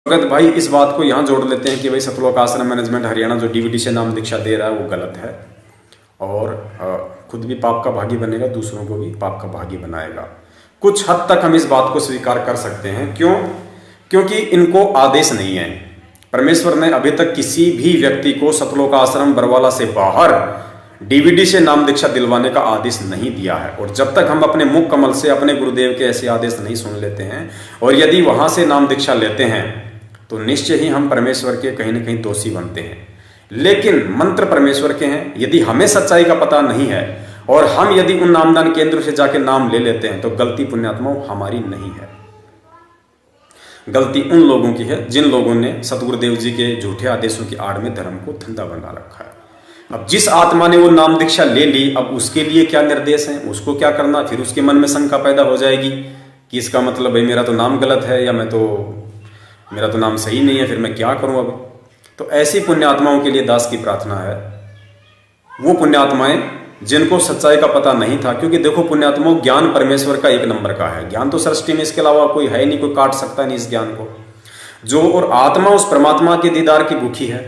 भगत भाई इस बात को यहाँ जोड़ लेते हैं कि भाई सतलोक आश्रम मैनेजमेंट हरियाणा जो डीवीडी से नाम दीक्षा दे रहा है वो गलत है और खुद भी पाप का भागी बनेगा, दूसरों को भी पाप का भागी बनाएगा। कुछ हद तक हम इस बात को स्वीकार कर सकते हैं। क्यों? क्योंकि इनको आदेश नहीं है। परमेश्वर ने अभी तक किसी भी व्यक्ति को सतलोक आश्रम बरवाला से बाहर डीवीडी से नाम दीक्षा दिलवाने का आदेश नहीं दिया है। और जब तक हम अपने मुख कमल से अपने गुरुदेव के ऐसे आदेश नहीं सुन लेते हैं और यदि वहां से नाम दीक्षा लेते हैं तो निश्चय ही हम परमेश्वर के कहीं ना कहीं दोषी बनते हैं। लेकिन मंत्र परमेश्वर के हैं। यदि हमें सच्चाई का पता नहीं है और हम यदि उन नामदान केंद्र से जाके नाम ले लेते हैं तो गलती पुण्यात्माओं हमारी नहीं है, गलती उन लोगों की है जिन लोगों ने सतगुरुदेव जी के झूठे आदेशों की आड़ में धर्म को धंधा बना रखा है। अब जिस आत्मा ने वो नाम दीक्षा ले ली, अब उसके लिए क्या निर्देश है, उसको क्या करना, फिर उसके मन में शंका पैदा हो जाएगी कि इसका मतलब भाई मेरा तो नाम गलत है या मेरा तो नाम सही नहीं है, फिर मैं क्या करूं। अब तो ऐसी पुण्यात्माओं के लिए दास की प्रार्थना है, वो पुण्यात्माएं जिनको सच्चाई का पता नहीं था। क्योंकि देखो पुण्यात्माओं, ज्ञान परमेश्वर का एक नंबर का है। ज्ञान तो सृष्टि में इसके अलावा कोई है नहीं, कोई काट सकता नहीं इस ज्ञान को। जो और आत्मा उस परमात्मा के दीदार की भूखी है।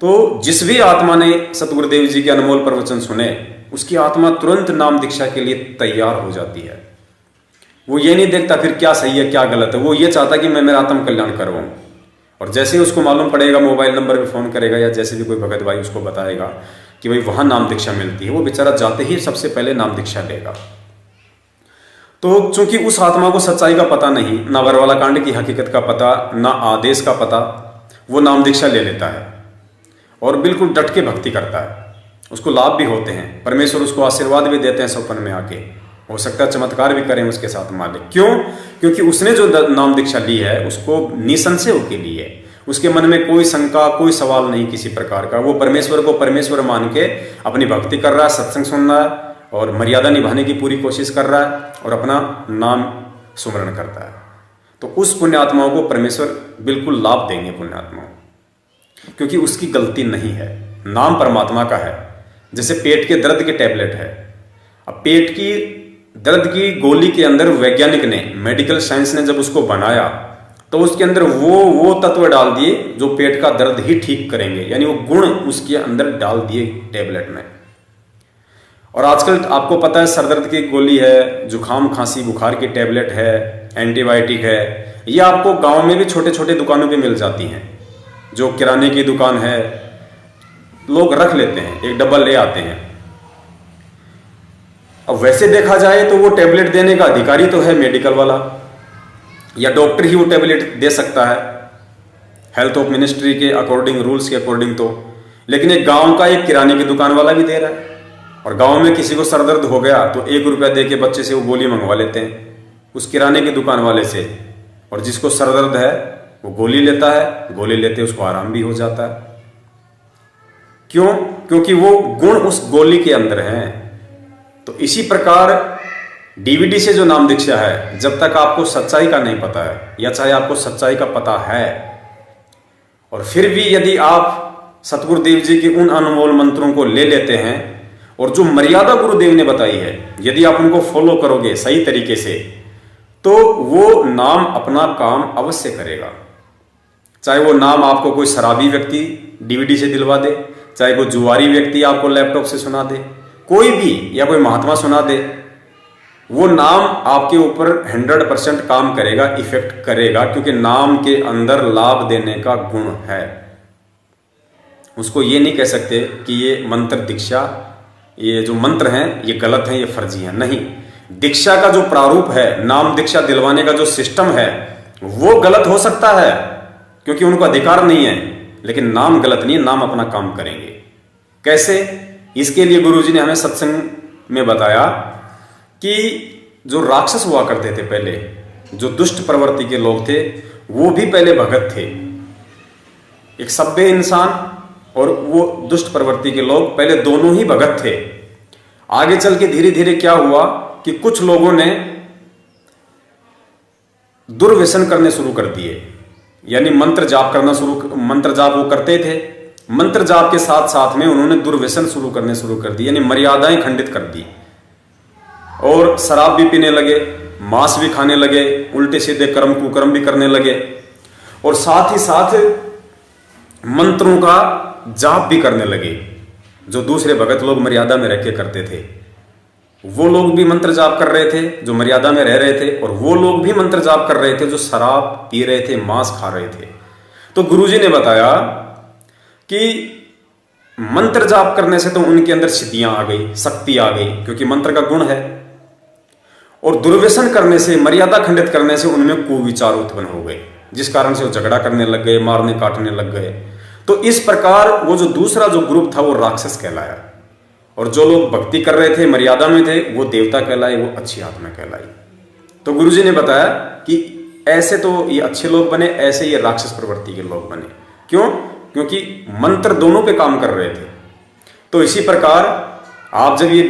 तो जिस भी आत्मा ने सतगुरुदेव जी के अनमोल प्रवचन सुने, उसकी आत्मा तुरंत नाम दीक्षा के लिए तैयार हो जाती है। वो ये नहीं देखता फिर क्या सही है क्या गलत है, वो ये चाहता कि मैं मेरा आत्म कल्याण करवाऊं। और जैसे ही उसको मालूम पड़ेगा, मोबाइल नंबर पे फोन करेगा या जैसे भी कोई भगत भाई उसको बताएगा कि भाई वहां नाम दीक्षा मिलती है, वो बेचारा जाते ही सबसे पहले नाम दीक्षा लेगा। तो चूंकि उस आत्मा को सच्चाई का पता नहीं, ना बरवाला कांड की हकीकत का पता, ना आदेश का पता, वो नाम दीक्षा ले लेता है और बिल्कुल डट के भक्ति करता है। उसको लाभ भी होते हैं, परमेश्वर उसको आशीर्वाद भी देते हैं सपन में आके, हो सकता है चमत्कार भी करें उसके साथ मालिक। क्यों? क्योंकि उसने जो नाम दीक्षा ली है उसको निसंशय होके ली है। उसके मन में कोई शंका, कोई सवाल नहीं किसी प्रकार का। वो परमेश्वर को परमेश्वर मान के अपनी भक्ति कर रहा है, सत्संग सुन रहा है और मर्यादा निभाने की पूरी कोशिश कर रहा है और अपना नाम सुमरण करता है। तो उस पुण्यात्माओं को परमेश्वर बिल्कुल लाभ देंगे पुण्यात्माओं, क्योंकि उसकी गलती नहीं है, नाम परमात्मा का है। जैसे पेट के दर्द के टैबलेट है, अब पेट की दर्द की गोली के अंदर वैज्ञानिक ने, मेडिकल साइंस ने जब उसको बनाया तो उसके अंदर वो तत्व डाल दिए जो पेट का दर्द ही ठीक करेंगे, यानी वो गुण उसके अंदर डाल दिए टैबलेट में। और आजकल आपको पता है सरदर्द की गोली है, जुकाम खांसी बुखार की टैबलेट है, एंटीबायोटिक है, ये आपको गांव में भी छोटे छोटे दुकानों पे मिल जाती हैं। जो किराने की दुकान है लोग रख लेते हैं, एक डब्बा ले आते हैं। अब वैसे देखा जाए तो वो टैबलेट देने का अधिकारी तो है मेडिकल वाला या डॉक्टर ही वो टैबलेट दे सकता है हेल्थ ऑफ मिनिस्ट्री के अकॉर्डिंग, रूल्स के अकॉर्डिंग तो। लेकिन एक गांव का एक किराने की दुकान वाला भी दे रहा है और गांव में किसी को सरदर्द हो गया तो 1 रुपया दे के बच्चे से वो गोली मंगवा लेते हैं उस किराने की दुकान वाले से। और जिसको सरदर्द है वो गोली लेता है, गोली लेते उसको आराम भी हो जाता है। क्यों? क्योंकि वो गुण उस गोली के अंदर हैं। तो इसी प्रकार डीवीडी से जो नाम दीक्षा है, जब तक आपको सच्चाई का नहीं पता है या चाहे आपको सच्चाई का पता है और फिर भी यदि आप सतगुरुदेव जी के उन अनमोल मंत्रों को ले लेते हैं और जो मर्यादा गुरुदेव ने बताई है यदि आप उनको फॉलो करोगे सही तरीके से, तो वो नाम अपना काम अवश्य करेगा। चाहे वो नाम आपको कोई शराबी व्यक्ति डीवीडी से दिलवा दे, चाहे कोई जुआरी व्यक्ति आपको लैपटॉप से सुना दे, कोई भी, या कोई महात्मा सुना दे, वो नाम आपके ऊपर 100% काम करेगा, इफेक्ट करेगा, क्योंकि नाम के अंदर लाभ देने का गुण है। उसको ये नहीं कह सकते कि ये मंत्र दीक्षा, ये जो मंत्र हैं ये गलत हैं, ये फर्जी हैं। नहीं, दीक्षा का जो प्रारूप है, नाम दीक्षा दिलवाने का जो सिस्टम है वो गलत हो सकता है क्योंकि उनको अधिकार नहीं है, लेकिन नाम गलत नहीं है, नाम अपना काम करेंगे। कैसे? इसके लिए गुरुजी ने हमें सत्संग में बताया कि जो राक्षस हुआ करते थे पहले, जो दुष्ट प्रवृत्ति के लोग थे, वो भी पहले भगत थे। एक सभ्य इंसान और वो दुष्ट प्रवृत्ति के लोग पहले दोनों ही भगत थे। आगे चल के धीरे धीरे क्या हुआ कि कुछ लोगों ने दुर्व्यसन करने शुरू कर दिए, यानी मंत्र जाप वो करते थे, मंत्र जाप के साथ साथ में उन्होंने दुर्व्यसन शुरू कर दी, यानी मर्यादाएं खंडित कर दी और शराब भी पीने लगे, मांस भी खाने लगे, उल्टे सीधे कर्म कुकर्म भी करने लगे। और साथ ही साथ मंत्रों का जाप भी करने लगे। जो दूसरे भगत लोग मर्यादा में रह के करते थे, वो लोग भी मंत्र जाप कर रहे थे जो मर्यादा में रह रहे थे, और वो लोग भी मंत्र जाप कर रहे थे जो शराब पी रहे थे, मांस खा रहे थे। तो गुरुजी ने बताया कि मंत्र जाप करने से तो उनके अंदर सिद्धियां आ गई, शक्ति आ गई, क्योंकि मंत्र का गुण है। और दुर्व्यसन करने से, मर्यादा खंडित करने से उनमें कुविचार उत्पन्न हो गए, जिस कारण से वो झगड़ा करने लग गए, मारने काटने लग गए। तो इस प्रकार वो जो दूसरा जो ग्रुप था वो राक्षस कहलाया, और जो लोग भक्ति कर रहे थे, मर्यादा में थे, वो देवता कहलाए, वो अच्छी आत्मा कहलाई। तो गुरुजी ने बताया कि ऐसे तो ये अच्छे लोग बने, ऐसे ये राक्षस प्रवृत्ति के लोग बने। क्यों? क्योंकि मंत्र दोनों पे काम कर रहे थे। तो इसी प्रकार आप जब ये